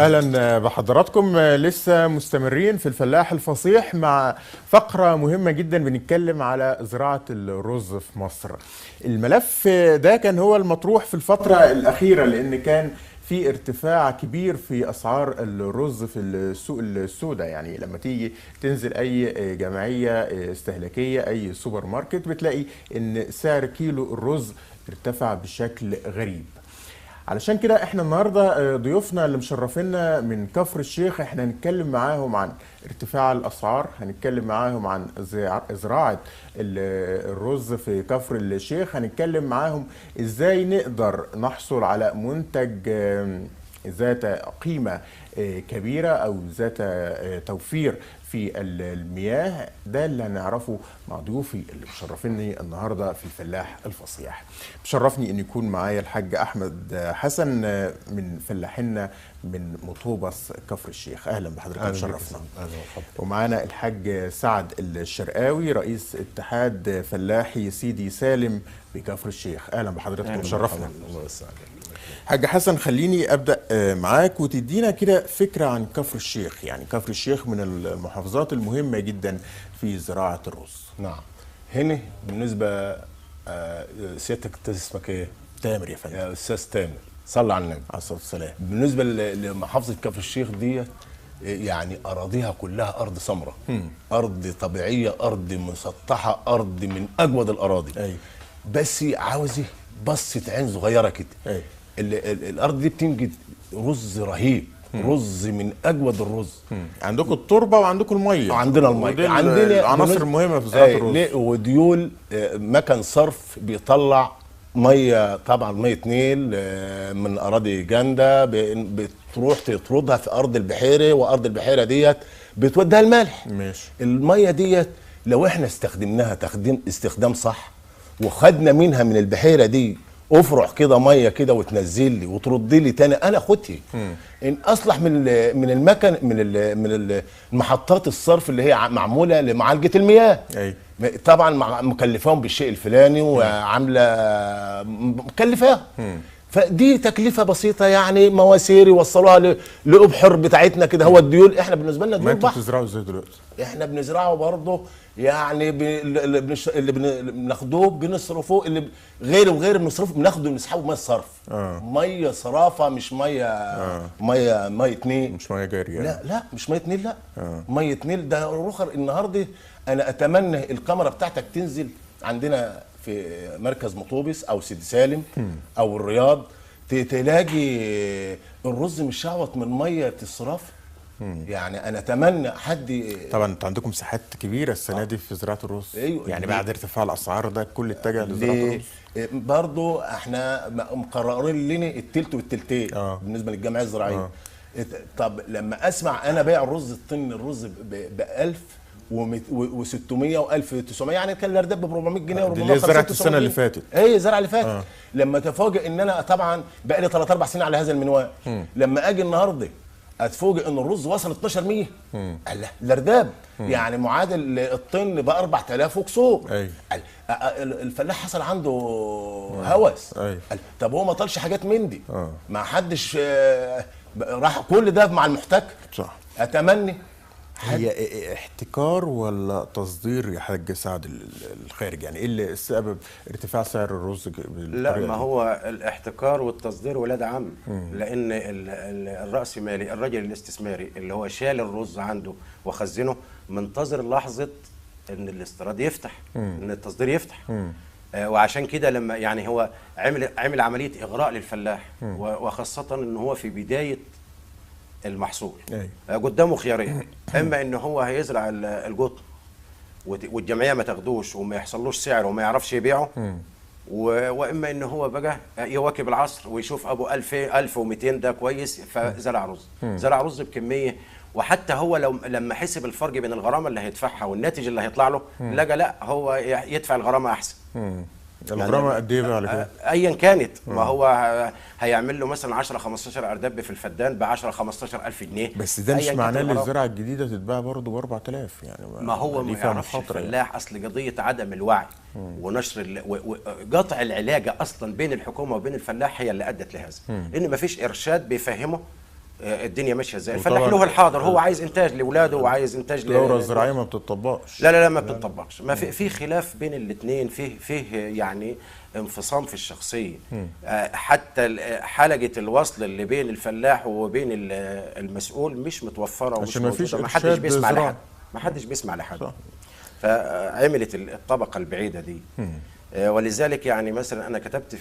اهلا بحضراتكم. لسه مستمرين في الفلاح الفصيح مع فقرة مهمة جدا بنتكلم على زراعة الرز في مصر. الملف ده كان هو المطروح في الفترة الأخيرة لأن كان في ارتفاع كبير في أسعار الرز في السوق السوداء. يعني لما تيجي تنزل أي جمعية استهلاكية أي سوبر ماركت بتلاقي إن سعر كيلو الرز ارتفع بشكل غريب. علشان كده احنا النهارده ضيوفنا اللي مشرفينا من كفر الشيخ احنا هنتكلم معاهم عن ارتفاع الاسعار، هنتكلم معاهم عن زراعه الرز في كفر الشيخ، هنتكلم معاهم ازاي نقدر نحصل على منتج ذات قيمه كبيره او ذات توفير في المياه. ده اللي هنعرفه مع ضيوفي اللي مشرفيني النهارده في الفلاح الفصيح. مشرفني ان يكون معايا الحاج احمد حسن من فلاحينا من مطوبس كفر الشيخ. اهلا بحضرتك، مشرفنا. ومعانا الحاج سعد الشرقاوي رئيس اتحاد فلاحي سيدي سالم بكفر الشيخ. اهلا بحضرتك، مشرفنا. الله يسعدك. حاج حسن، خليني ابدا معاك وتدينا كده فكره عن كفر الشيخ. يعني كفر الشيخ من المحافظات المهمه جدا في زراعه الرز. نعم. هنا بالنسبه سيادتك اسمك ايه؟ تامر يا فندم. يا استاذ تامر، صلى على النبي عليه الصلاه والسلام. بالنسبه لمحافظه كفر الشيخ ديت، يعني اراضيها كلها ارض سمراء، ارض طبيعيه، ارض مسطحه، ارض من اجود الاراضي. ايوه. بس عاوزه بصه عين صغيره كده. ايوه. الارض دي بتنجد رز رهيب، رز من اجود الرز. عندكم التربه وعندكم الميه. وعندنا الميه، عندنا العناصر المهمه في زراعه الرز. وديول مكن صرف بيطلع ميه، طبعا ميه نيل من اراضي جنده، بتروح تطردها في ارض البحيره، وارض البحيره ديت بتوديها الملح. ماشي. الميه ديت لو احنا استخدمناها استخدام صح، وخدنا منها من البحيره دي افرع كده ميه كده وتنزل لي وترد لي تاني، انا اخدها. ان اصلح من المكن من المحطات الصرف اللي هي معموله لمعالجه المياه. ايوه. طبعا مكلفاهم بالشيء الفلاني وعامله مكلفاهم. فدي تكلفه بسيطه، يعني مواسير يوصلوها لابحر بتاعتنا كده. هو الديول احنا بالنسبه لنا ديول ما انتوا بحر. بتزرعوا ازاي دلوقتي؟ احنا بنزرعه برضه، يعني اللي بناخدوه بنصرفوه، اللي غير بنصرفه بناخده نسحبه ميه صرف. ميه صرافه، مش ميه نيل، مش ميه جاريه. لا مش ميه نيل، لا. ميه نيل ده رخر. النهارده انا اتمنى الكاميرا بتاعتك تنزل عندنا في مركز مطوبس او سيدي سالم او الرياض، تلاقي الرز مشعوط من ميه الصراف. يعني انا اتمنى حد. طبعا انتوا عندكم مساحات كبيره السنه دي في زراعه الرز. أيوة. يعني بعد ارتفاع الاسعار ده الكل اتجه لزراعه الرز. برضو احنا مقررين لنا التلت والتلتين بالنسبه للجمعيه الزراعيه. طب لما اسمع انا بايع الرز، الطن الرز ب 1600 و 1900، يعني كان الارداب ب 400 جنيه و 450 اللي زرعت السنه اللي فاتت. ايه الزرعه اللي فاتت. لما تفاجئ ان انا طبعا بقى لي 3 4 سنين على هذا المنوال، لما اجي النهارده اتفوجئ ان الرز وصل 1200. الله، الارداب يعني معادل الطن ب 4000 وكسور. ايوه. الفلاح حصل عنده هوس. ايوه. طب هو ما طالش حاجات من دي. ما حدش راح كل ده مع المحتكر. صح. اتمنى هي احتكار ولا تصدير يا حاج سعد الخارج؟ يعني ايه اللي السبب ارتفاع سعر الرز لا، ما هو الاحتكار والتصدير ولاد عم. لان الرأسمالي الراجل الاستثماري اللي هو شال الرز عنده وخزنه منتظر لحظه ان الاستيراد يفتح، ان التصدير يفتح. وعشان كده لما يعني هو عمل عمليه اغراء للفلاح، وخاصه ان هو في بدايه المحصول. قدامه خيارين: اما ان هو هيزرع القطن والجمعيه ما تاخدوش وما يحصلوش سعر وما يعرفش يبيعه، واما ان هو بقى يواكب العصر ويشوف ابو 1200 ده كويس فزرع رز. زرع رز بكميه، وحتى هو لما حسب الفرق بين الغرامه اللي هيدفعها والناتج اللي هيطلع له، لقى لا هو يدفع الغرامه احسن. الغرامه يعني قد ايه بقى على كده؟ ايا كانت. ما هو هيعمل له مثلا 10 15 ارداب في الفدان ب 10 15000 جنيه. بس ده مش معناه ان الزراعه الجديده تتباع برضه ب 4000. يعني ما هو ما يعرفش الفلاح. اصل قضيه عدم الوعي ونشر وقطع العلاقه اصلا بين الحكومه وبين الفلاح هي اللي ادت لهذا. ان ما فيش ارشاد بيفهمه الدنيا ماشيه ازاي. وطبعاً الفلاح له الحاضر، هو عايز انتاج لاولاده وعايز انتاج الدوره الزراعيه ما بتطبقش. لا ما بتطبقش. ما في خلاف بين الاثنين، فيه يعني انفصام في الشخصيه. حتى حلقه الوصل اللي بين الفلاح وبين المسؤول مش متوفره ومش عشان ما فيش موجوده. ما حدش إرشاد بيسمع زراعي. لحد، ما حدش بيسمع لحد. صح. فعملت الطبقه البعيده دي. ولذلك يعني مثلا انا كتبت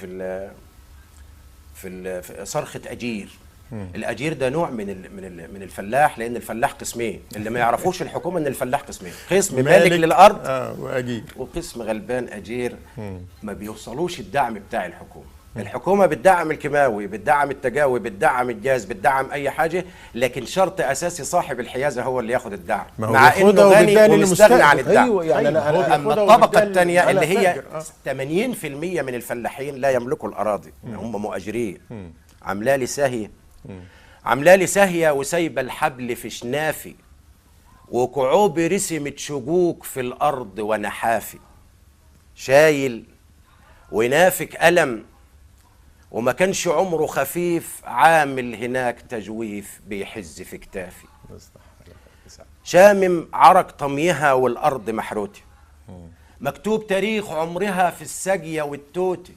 في صرخه اجير. الاجير ده نوع من الفلاح، لان الفلاح قسمين. اللي ما يعرفوش الحكومه ان الفلاح قسمين: قسم مالك للارض واجير، وقسم غلبان اجير. ما بيوصلوش الدعم بتاع الحكومه. الحكومه بتدعم الكيماوي، بتدعم التجاوي، بتدعم الجاز، بتدعم اي حاجه، لكن شرط اساسي صاحب الحيازه هو اللي ياخد الدعم، مع انه غني ومستغني عن الدعم. ايوه يعني انا اما الطبقه الثانيه اللي هي 80% من الفلاحين لا يملكوا الاراضي، هم مؤجرين. عامله لي ساهيه وسايبه الحبل في شنافي، وكعوب رسمت شجوك في الارض ونحافي، شايل ونافك ألم وما كانش عمره خفيف، عامل هناك تجويف بيحز في كتافي، شامم عرق طميها والأرض محروتة، مكتوب تاريخ عمرها في السجية والتوتة،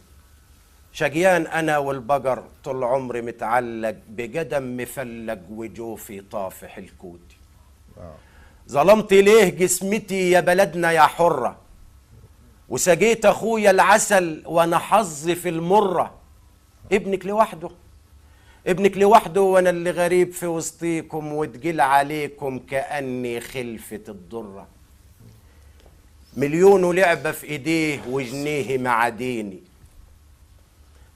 شجيان أنا والبقر طول عمري متعلق بقدم مفلق وجوفي طافح الكوتي. ظلمت ليه جسمتي يا بلدنا يا حرة، وسجيت أخويا العسل وأنا حظي في المرة. ابنك لوحده وأنا اللي غريب في وسطيكم، وتقيل عليكم كأني خلفة الضرة. مليون لعبة في إيديه وجنيه معديني،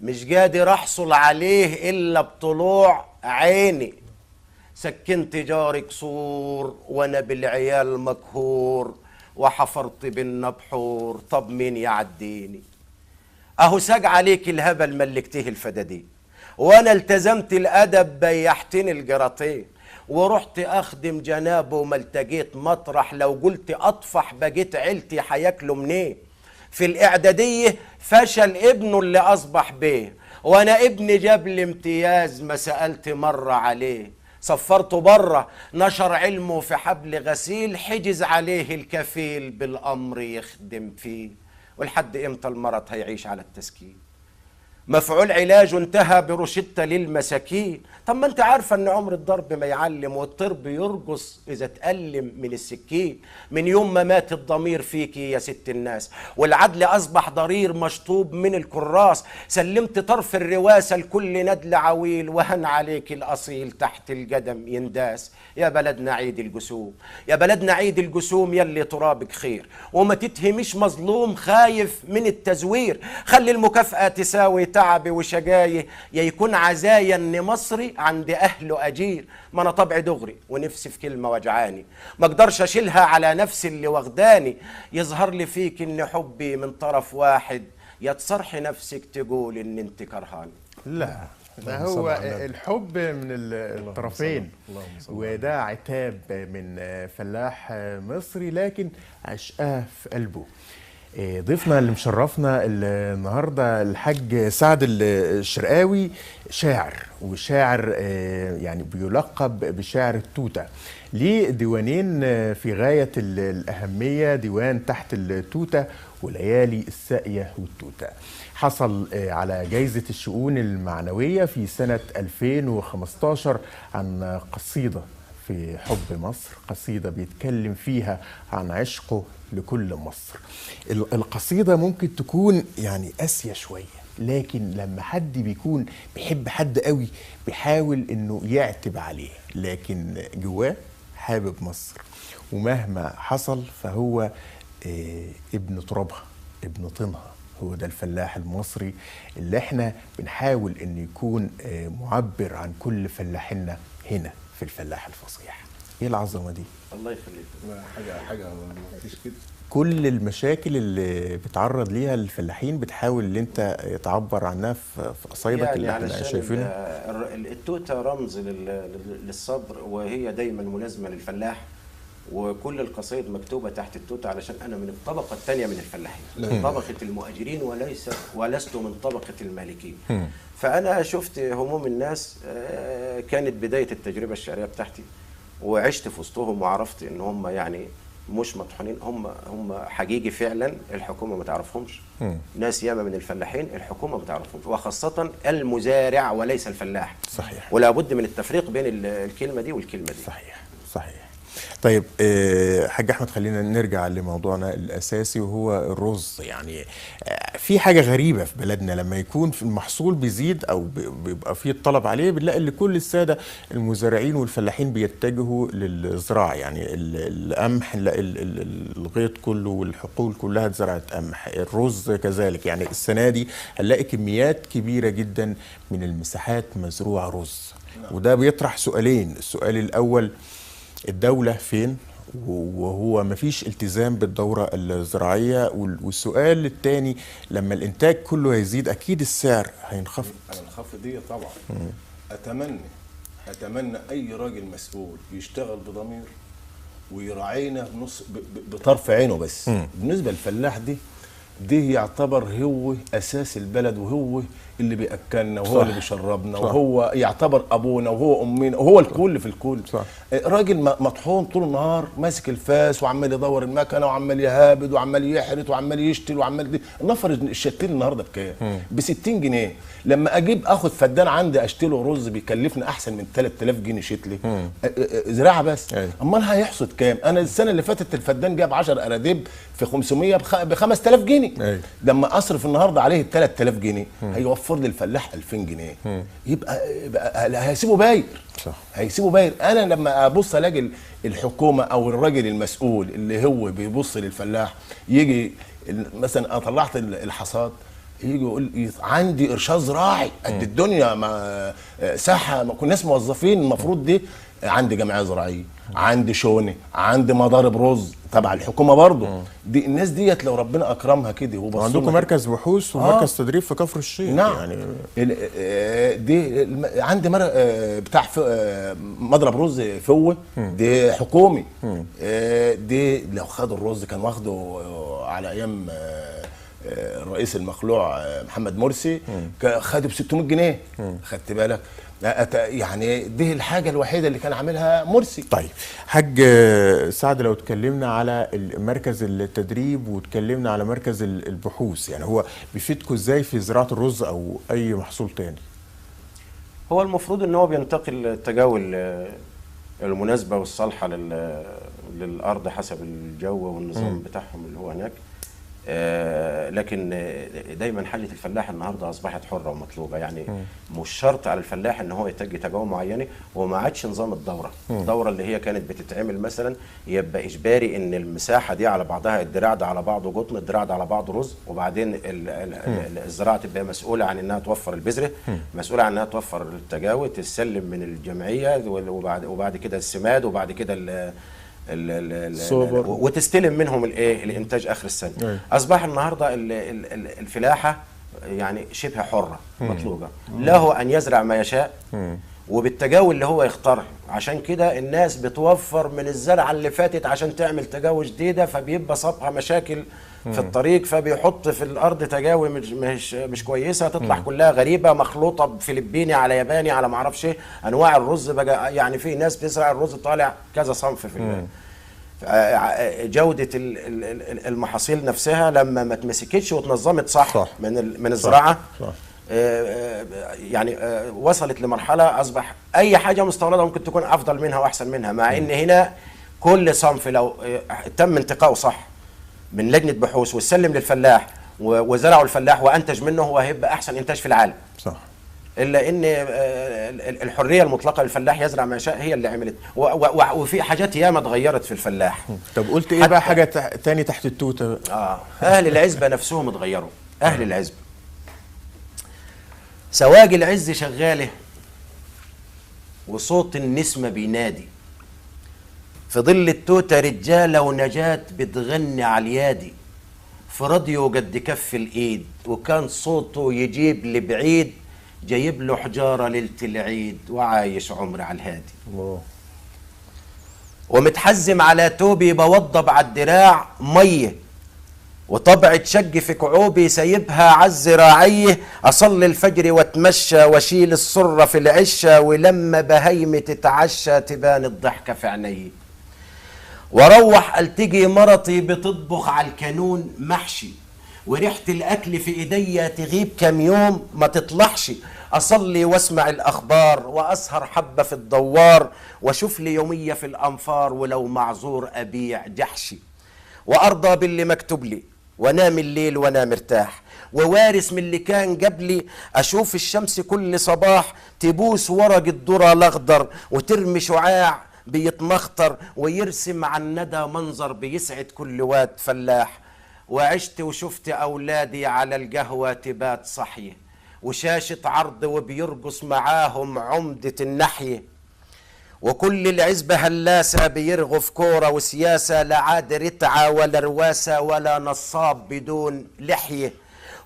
مش قادر أحصل عليه إلا بطلوع عيني. سكنت جاري قصور وأنا بالعيال مقهور، وحفرت بينا بحور، طب مين يعديني؟ أهو ساق عليك الهبل ملكته الفدادين، وأنا التزمت الأدب بيحتني الجراطين، ورحت أخدم جنابه وما التقيت مطرح، لو قلت أطفح بقيت عيلتي حياكلوا منين؟ في الإعدادية فشل ابنه اللي أصبح بيه، وأنا ابني جاب لي امتياز ما سألت مرة عليه. صفرته بره نشر علمه في حبل غسيل، حجز عليه الكفيل بالأمر يخدم فيه. ولحد إمتى المرض هيعيش على التسكين؟ مفعول علاجه انتهى بروشتة للمساكين. طب ما انت عارفة ان عمر الضرب ما يعلم، والطرب يرقص اذا تألم من السكين. من يوم ما مات الضمير فيكي يا ست الناس، والعدل اصبح ضرير مشطوب من الكراس، سلمت طرف الرواسة لكل ندل عويل، وهن عليك الاصيل تحت القدم ينداس. يا بلدنا عيد الجسوم، يا بلدنا عيد الجسوم، يلي ترابك خير، وما تتهمش مظلوم خايف من التزوير. خلي المكافأة تساوي تعبي وشجايه، يا يكون عزايا ان مصري عند اهله اجير. ما انا طبعي دغري ونفسي في كلمه وجعاني، ما اقدرش اشيلها على نفسي اللي واخداني. يظهر لي فيك ان حبي من طرف واحد، يا تصرحي نفسك تقول ان انت كرهاني. لا، ده هو الحب من الطرفين، وده عتاب من فلاح مصري لكن عشقاه في قلبه. ضيفنا اللي مشرفنا النهارده الحاج سعد الشرقاوي، شاعر، وشاعر يعني بيلقب بشاعر التوتة. ليه ديوانين في غاية الأهمية، ديوان تحت التوتة وليالي الساقية والتوتة. حصل على جائزة الشؤون المعنوية في سنة 2015 عن قصيدة في حب مصر، قصيدة بيتكلم فيها عن عشقه لكل مصر. القصيدة ممكن تكون يعني قاسية شوية، لكن لما حد بيكون بيحب حد قوي بيحاول انه يعتب عليه، لكن جواه حابب مصر، ومهما حصل فهو ابن ترابها، ابن طينها. هو ده الفلاح المصري اللي احنا بنحاول انه يكون معبر عن كل فلاحنا هنا في الفلاح الفصيح. ايه العظمه دي؟ الله يخليك. حاجه ما فيش كده. كل المشاكل اللي بتعرض ليها الفلاحين بتحاول ان انت تعبر عنها في قصايدك يعني اللي احنا شايفينها. التوتة رمز للصبر، وهي دايما ملازمه للفلاح. وكل القصائد مكتوبه تحت التوته علشان انا من الطبقه الثانيه من الفلاحين، من طبقه المؤجرين ولست من طبقه المالكين. فانا شفت هموم الناس، كانت بدايه التجربه الشعريه بتاعتي، وعشت في وسطهم وعرفت ان هم يعني مش مطحونين، هم حقيقي فعلا الحكومه ما تعرفهمش. ناس ياما من الفلاحين الحكومه ما تعرفهمش، وخاصه المزارع وليس الفلاح. صحيح. ولا بد من التفريق بين الكلمه دي والكلمه دي. صحيح صحيح. طيب حاج احمد، خلينا نرجع لموضوعنا الاساسي وهو الرز. يعني في حاجه غريبه في بلدنا، لما يكون في المحصول بيزيد او بيبقى في الطلب عليه، بنلاقي ان كل الساده المزارعين والفلاحين بيتجهوا للزراعه. يعني القمح، الغيط كله والحقول كلها اتزرعت قمح، الرز كذلك. يعني السنه دي هنلاقي كميات كبيره جدا من المساحات مزروعه رز. وده بيطرح سؤالين. السؤال الاول، الدولة فين؟ وهو مفيش التزام بالدورة الزراعية. والسؤال الثاني، لما الإنتاج كله هيزيد أكيد السعر هينخفض. هينخفض دي طبعا. أتمنى أي راجل مسؤول يشتغل بضمير ويراعينا بطرف عينه بس. بالنسبة للفلاح دي يعتبر هو أساس البلد، وهو اللي بيأكلنا، وهو اللي بيشربنا، وهو يعتبر أبونا، وهو أمنا، وهو الكل في الكل. راجل مطحون طول النهار ماسك الفاس وعمال يدور المكنة وعمال يهابد وعمال يحرط وعمال يشتل وعمال دي. نفر الشتين النهارده بكام؟ ب 60 جنيه. لما اخد فدان عندي اشتله رز بيكلفني احسن من 3000 جنيه شتلي زراعه بس. امال هيحصد كام؟ انا السنه اللي فاتت الفدان جاب 10 اراضيب في 500 ب 5000 جنيه. لما اصرف النهارده عليه 3000 جنيه هيوفر لي الفلاح 2000 جنيه. يبقى هيسيبه باير. صح. هيسيبه باير. انا لما ابص الاقي الحكومه او الراجل المسؤول اللي هو بيبص للفلاح، يجي مثلا انا طلعت الحصاد، يجي يقول عندي ارشاد زراعي قد الدنيا، ما ساحه، ما كناش موظفين. المفروض دي عندي جمعيه زراعيه، عندي شونه، عندي مضارب رز تبع الحكومه برضه. دي الناس ديت لو ربنا اكرمها كده وبصوا عندكم مركز بحوث ومركز تدريب في كفر الشيخ. نعم. يعني دي عندي بتاع مضرب رز فوه، دي حكومي. دي لو خدوا الرز كان واخده على ايام الرئيس المخلوع محمد مرسي، خده ب 600 جنيه. خدت بالك؟ يعني دي الحاجه الوحيده اللي كان عاملها مرسي. طيب حاج سعد، لو اتكلمنا على مركز التدريب واتكلمنا على مركز البحوث، يعني هو بيفيدكم ازاي في زراعه الرز او اي محصول تاني؟ هو المفروض ان هو بينتقل التجاول المناسبه والصالحه للارض حسب الجو والنظام بتاعهم اللي هو هناك. لكن دايما حاجه الفلاح النهارده اصبحت حره ومطلوبه. يعني مش شرط على الفلاح ان هو يتجه تجاوب معينه، وما عادش نظام الدوره اللي هي كانت بتتعمل مثلا يبقى اجباري ان المساحه دي على بعضها، الدراع ده على بعضه قطن، الدراع ده على بعضه رز، وبعدين الزراعه تبقى مسؤوله عن انها توفر البذره، مسؤوله عن انها توفر التجاوز، تسلم من الجمعيه، وبعد كده السماد، وبعد كده وتستلم منهم الانتاج اخر السنه. اصبح النهارده الفلاحه يعني شبه حره مطلوبه، له ان يزرع ما يشاء وبالتجاوز اللي هو يختاره. عشان كده الناس بتوفر من الزرعه اللي فاتت عشان تعمل تجاوز جديده، فبيبقى صابها مشاكل في الطريق، فبيحط في الارض تجاوز مش كويسه، تطلع كلها غريبه مخلوطه بفلبيني على ياباني على ما اعرفش ايه. انواع الرز بقى يعني في ناس بتزرع الرز طالع كذا صنف في جوده المحاصيل نفسها لما ما اتمسكتش واتنظمت صح من الزراعه. صح. يعني وصلت لمرحله اصبح اي حاجه مستورده ممكن تكون افضل منها واحسن منها، مع ان هنا كل صنف لو تم انتقائه صح من لجنه بحوث وسلم للفلاح وزرعه الفلاح وانتج منه، هو هيبقى احسن انتاج في العالم. صح. الا ان الحريه المطلقه للفلاح يزرع ما يشاء هي اللي عملت، وفي حاجات ياما اتغيرت في الفلاح. طب قلت ايه بقى حاجه تاني تحت التوته؟ اهل العزبه نفسهم اتغيروا. اهل العزبه سواق العز شغاله وصوت النسمه بينادي، في ظل التوته رجاله ونجاة بتغني على اليادي، في راديو قد كف الايد وكان صوته يجيب لبعيد، جايب له حجاره ليله العيد وعايش عمر على الهادي. الله. ومتحزم على توبي بوضب على الدراع ميه، وطبعة شق في كعوبي سايبها عالزراعيه، اصلي الفجر واتمشى واشيل السره في العشه، ولما بهيمه تتعشى تبان الضحكه في عيني، واروح التقي مرتي بتطبخ على الكانون محشي، وريحه الاكل في ايديا تغيب كام يوم ما تطلعش، اصلي واسمع الاخبار واسهر حبه في الدوار، واشوف لي يوميه في الانفار، ولو معذور ابيع جحشي، وارضى باللي مكتوب لي وانام الليل وانا مرتاح، ووارث من اللي كان قبلي، اشوف الشمس كل صباح تبوس ورق الذره الاخضر، وترمي شعاع بيتمخطر، ويرسم على الندى منظر بيسعد كل واد فلاح، وعشت وشفت اولادي على القهوه تبات صحيه، وشاشه عرض وبيرقص معاهم عمده النحيه، وكل العزبة هلاسة بيرغوا في كورة وسياسة، لا عاد رتعة ولا رواسة ولا نصاب بدون لحية،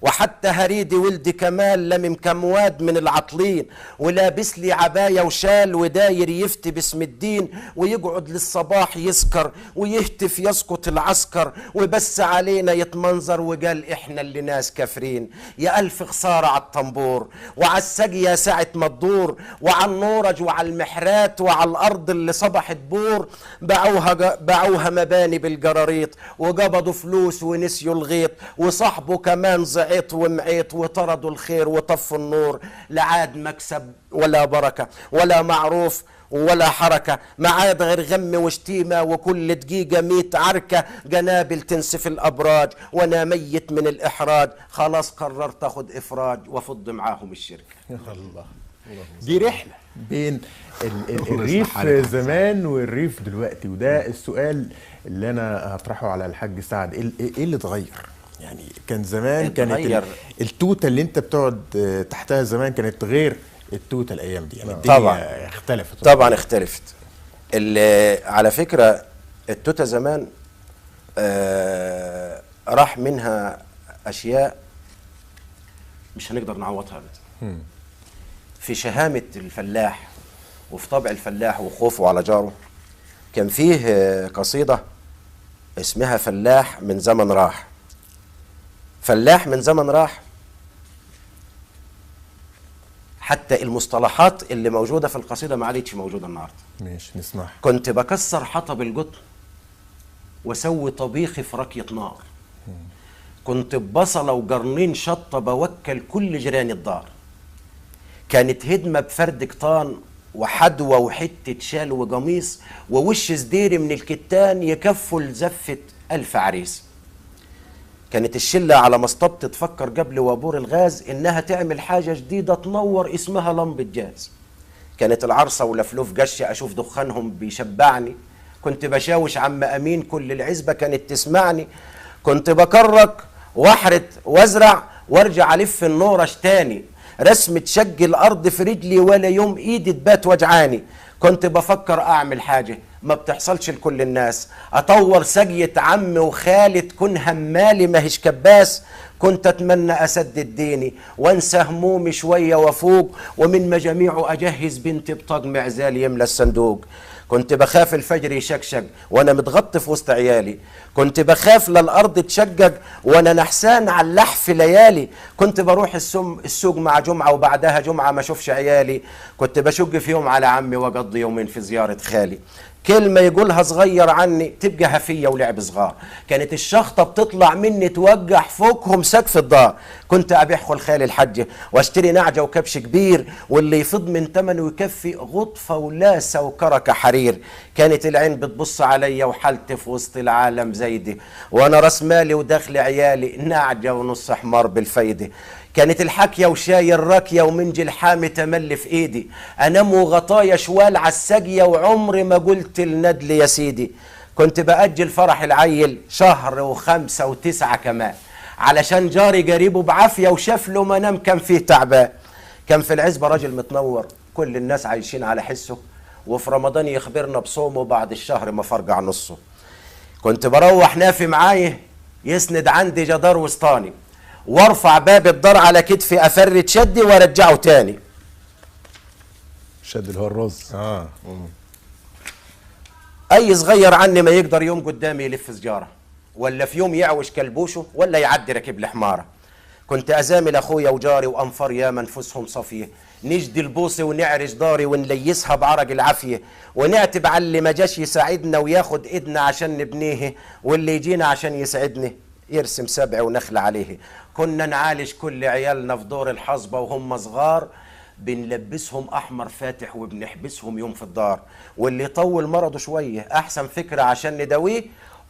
وحتى هريدي ولدي كمال لمم كم واد من العطلين، ولابس لي عباية وشال وداير يفتي باسم الدين، ويقعد للصباح يسكر ويهتف يسقط العسكر، وبس علينا يتمنظر وقال احنا اللي ناس كافرين، يا ألف خسارة على الطنبور وعلى السقية ساعة ما تدور، وعلى النورج وعلى المحرات وعلى الأرض اللي صبحت بور، باعوها مباني بالجراريط، وقبضوا فلوس ونسيوا الغيط، وصاحبه كمان زعيط ومعيط، وطردوا الخير وطفوا النور، لا عاد مكسب ولا بركة ولا معروف ولا حركة، ما عاد غير غم وشتيمة، وكل دقيقة 100 عركة، جنابل تنسف الأبراج، وأنا ميت من الإحراج، خلاص قررت أخذ إفراج وأفض معاهم الشركة. الله دي رحله بين الريف زمان والريف دلوقتي، وده السؤال اللي انا هطرحه على الحاج سعد. ايه اللي اتغير؟ يعني كان زمان كانت التوته اللي انت بتقعد تحتها زمان كانت غير التوته الايام دي، يعني الدنيا طبعا اختلفت. طبعا اختلفت. على فكره التوته زمان راح منها اشياء مش هنقدر نعوضها ابدا. في شهامه الفلاح وفي طبع الفلاح وخوفه على جاره، كان فيه قصيده اسمها فلاح من زمن راح. فلاح من زمن راح، حتى المصطلحات اللي موجودة في القصيدة ما عادتش موجودة النهاردة. ماشي نسمعها. كنت بكسر حطب القطن واسوي طبيخي في راكية نار، كنت ببصلة وقرنين شطة بوكل كل جيران الدار، كانت هدمة بفرد قطان وحدوة وحتة شال وقميص، ووش زديري من الكتان يكفوا لزفة 1000 عريس. كانت الشلة على مصطبة تفكر قبل وابور الغاز إنها تعمل حاجة جديدة تنور اسمها لمبة جاز. كانت العرصة ولفلوف قشة أشوف دخانهم بيشبعني، كنت بشاوش عم أمين كل العزبة كانت تسمعني، كنت بكرك واحرت وازرع وارجع ألف النورش تاني، رسمة شق الأرض في رجلي ولا يوم إيدي تبات وجعاني. كنت بفكر أعمل حاجة ما بتحصلش لكل الناس، أطور سقية عمي وخالي تكون همالي ماهيش كباس. كنت أتمنى أسدد ديني وانسى همومي شوية وفوق، ومن مجاميعه أجهز بنتي بطقم عزال يملى الصندوق. كنت بخاف الفجر يشكشك وانا متغطي في وسط عيالي، كنت بخاف للارض تشقق وانا نحسان على اللحف ليالي. كنت بروح السوق مع جمعه وبعدها جمعه ما اشوفش عيالي، كنت بشق في يوم على عمي واقضي يومين في زياره خالي. كلمة يقولها صغير عني تبقى هفية ولعب صغار، كانت الشخطة بتطلع مني توقع فوقهم سقف الدار. كنت أبيع خلخالي الحجة واشتري نعجة وكبش كبير، واللي يفض من تمنه يكفي غطفة ولاسة وكركة حرير. كانت العين بتبص عليا وحالتي في وسط العالم زيدي، وانا راس مالي ودخل عيالي نعجة ونص حمار بالفايدة. كانت الحكية وشاي الراكية ومنجل حامي تملي في ايدي، انام وغطايا شوال عالسقية وعمري ما قلت الندل يا سيدي. كنت بأجل فرح العيل شهر و5 و9 كمان، علشان جاري قريبه بعافية وشاف له منام كان فيه تعبان. كان في العزبة راجل متنور كل الناس عايشين على حسه، وفي رمضان يخبرنا بصومه بعد الشهر ما فرجع نصه. كنت بروح نافي معايه يسند عندي جدار وسطاني، وارفع باب الدار على كتفي افرد شدي وارجعه تاني. شد اللي هو الرز. اي صغير عني ما يقدر يوم قدامي يلف سجاره، ولا في يوم يعوش كلبوشه، ولا يعدي راكب لحماره. كنت ازامل اخويا وجاري وانفار يا منفوسهم صفيه، نجدي البوصه ونعرج داري ونليسها بعرق العافيه، ونعتب على اللي ما جاش يساعدنا وياخد ايدنا عشان نبنيه، واللي يجينا عشان يسعدني يرسم سبع ونخل عليه. كنا نعالج كل عيالنا في دور الحصبه وهم صغار، بنلبسهم احمر فاتح وبنحبسهم يوم في الدار، واللي يطول مرضه شويه احسن فكره عشان نداويه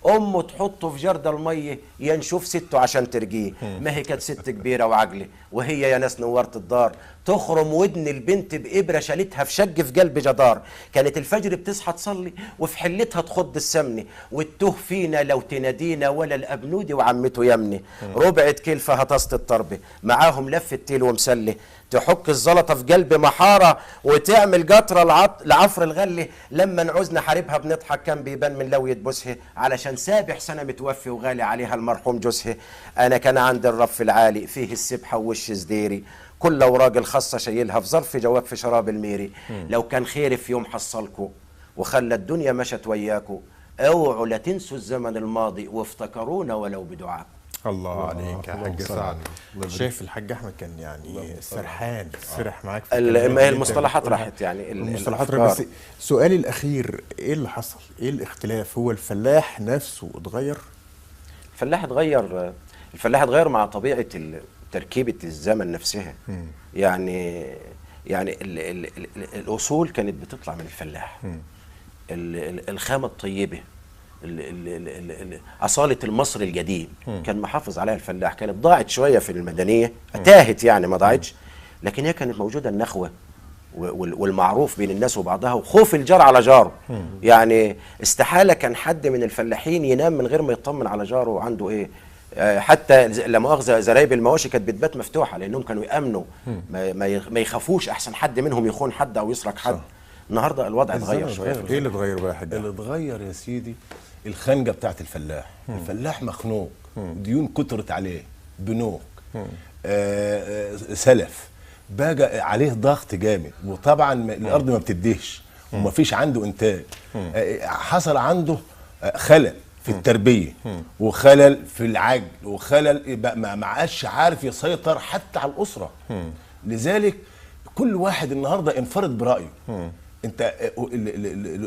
امه تحطه في جرد الميه ينشوف سته عشان ترجيه. ما هي كانت ست كبيره وعجله، وهي يا ناس نورت الدار، تخرم ودن البنت بابره شالتها في شق في قلب جدار. كانت الفجر بتصحى تصلي وفي حلتها تخض السمنه، والتوه فينا لو تنادينا ولا الابنودي وعمته يمني. ربعة كلفه هتصت الطربه معاهم لفه تيل ومسله، تحك الزلطه في قلب محاره وتعمل قطره لعفر الغله. لما نعوزنا حاربها بنضحك كان بيبان من لو يتبسها، علشان سابح سنه متوفي وغالي عليها المرحوم جوزها. انا كان عندي الرف العالي فيه السبحه ووش زديري، كل اوراق الخاصه شايلها في ظرف جواب في شراب الميري. لو كان خيري في يوم حصلكوا وخلى الدنيا مشت وياكوا، اوعوا لا تنسوا الزمن الماضي وافتكرونا ولو بدعاء. الله عليك يا حاج سعد. شايف الحاج احمد كان يعني سرحان سرح معاك في المصطلحات راحت، يعني المصطلحات راحت. بس سؤالي الاخير، ايه اللي حصل؟ ايه الاختلاف؟ هو الفلاح نفسه اتغير؟ الفلاح اتغير مع طبيعه تركيبه الزمن نفسها. يعني الاصول كانت بتطلع من الفلاح، الخامه الطيبه، أصالة المصري القديم كان محافظ عليها الفلاح. كانت ضاعت شوية في المدنية، تاهت يعني ما ضاعتش، لكن هي كانت موجودة النخوة والمعروف بين الناس وبعضها، وخوف الجار على جاره. يعني استحالة كان حد من الفلاحين ينام من غير ما يطمن على جاره وعنده ايه. حتى لا مؤاخذة زرايب المواشي كانت بتبات مفتوحة، لأنهم كانوا يأمنوا ما يخافوش أحسن حد منهم يخون حد أو يسرق حد. النهارده الوضع اتغير شويه. ايه اللي اتغير بقى يا حاج؟ اللي اتغير يا سيدي الخنقه بتاعت الفلاح. الفلاح مخنوق، ديون كترت عليه، بنوك، سلف، بقى عليه ضغط جامد، وطبعا الارض ما بتديش ومفيش عنده انتاج. حصل عنده خلل في التربيه وخلل في العجل وخلل ما عادش عارف يسيطر حتى على الاسره. لذلك كل واحد النهارده انفرد برايه. انت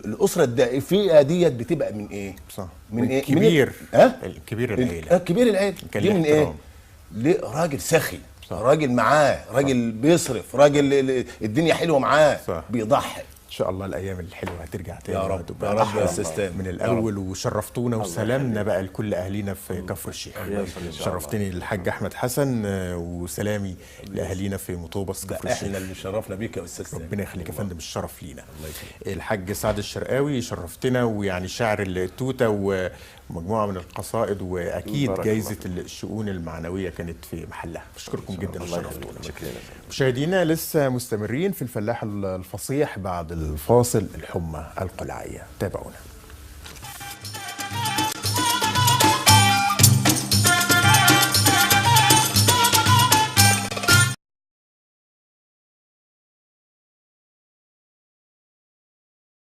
الاسره الدائفيه ديت بتبقى من ايه؟ صح. من ايه؟ كبير الكبير العيله. كبير العيله دي من ايه؟ ليه؟ راجل سخي، راجل معاه، راجل بيصرف، راجل الدنيا حلوه معاه، بيضحي. ان شاء الله الايام الحلوه هترجع تاني يا رب يا رب يا استاذ من الاول. وشرفتونا وسلامنا بقى لكل اهالينا في كفر الشيخ. شرفتني الحاج احمد حسن، وسلامي لاهالينا في مطوبس كفر الشيخ. احنا اللي شرفنا بيك يا استاذ. ربنا يخليك يا فندم، الشرف لينا. الحاج سعد الشرقاوي شرفتنا، ويعني شاعر التوته ومجموعه من القصائد، واكيد جائزه الشؤون المعنويه كانت في محلها. بشكركم جدا، شرفتونا. مشاهدينا لسه مستمرين في الفلاح الفصيح بعد الفاصل. الحمى القلعيه، تابعونا.